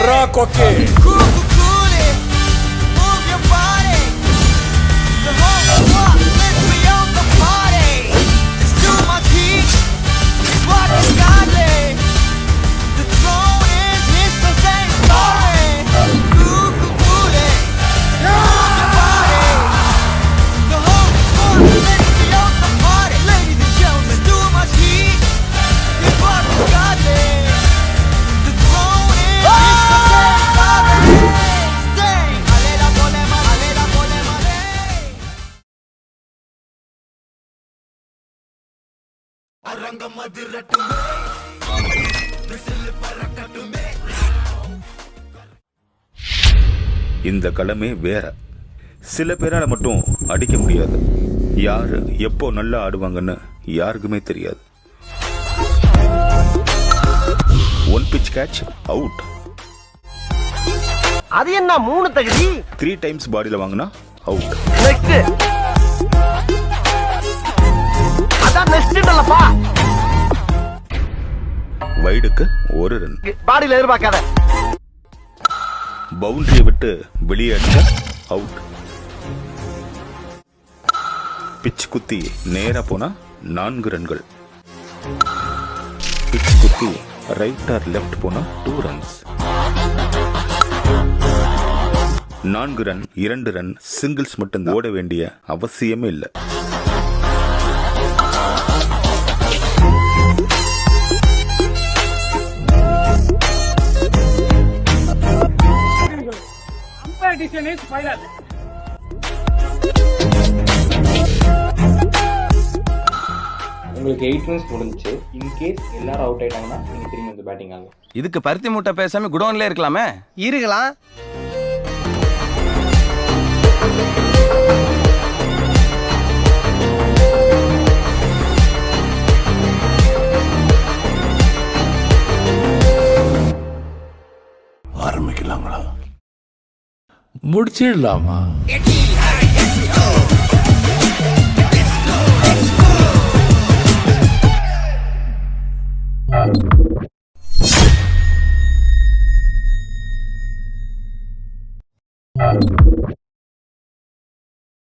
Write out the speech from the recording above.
படுறா கொக்கே. இந்த களமே வேற. சில பேரால மட்டும் அடிக்க முடியாது. யாரு எப்போ நல்லா ஆடுவாங்கன்னு யாருக்குமே தெரியாது. One pitch catch out. அது என்ன 3 தகுதி? 3 டைம்ஸ் பாடியில வாங்கினா அவுட். அதான் நெக்ஸ்ட் இல்லப்பா. வைடுக்கு 1 ரன். பாடியில எதிர்பார்க்காத. பவுண்டரியை விட்டு வெளியே அடிச்சா அவுட். பிச் குத்தி நேரா போனா 4 ரன்கள். பிச் குத்தி ரைட் ஆர் லெஃப்ட் போனா 2 ரன்ஸ். 4 ரன் 2 ரன் சிங்கிள்ஸ் மட்டும் ஓட வேண்டிய அவசியமே இல்லை. உங்களுக்கு 8 ரன்ஸ் முடிஞ்சுச்சு. இன்கேஸ் எல்லாரும் அவுட் ஆயிட்டாங்கன்னா நீங்க திரும்பி வந்து பேட்டிங் ஆகும். இதுக்கு பருத்தி மூட்டை பேசாம குடோன்ல இருக்கலாமே. இருக்கலாம். ஆரம்பிக்கலாங்களா? முடிச்சிடலாமா?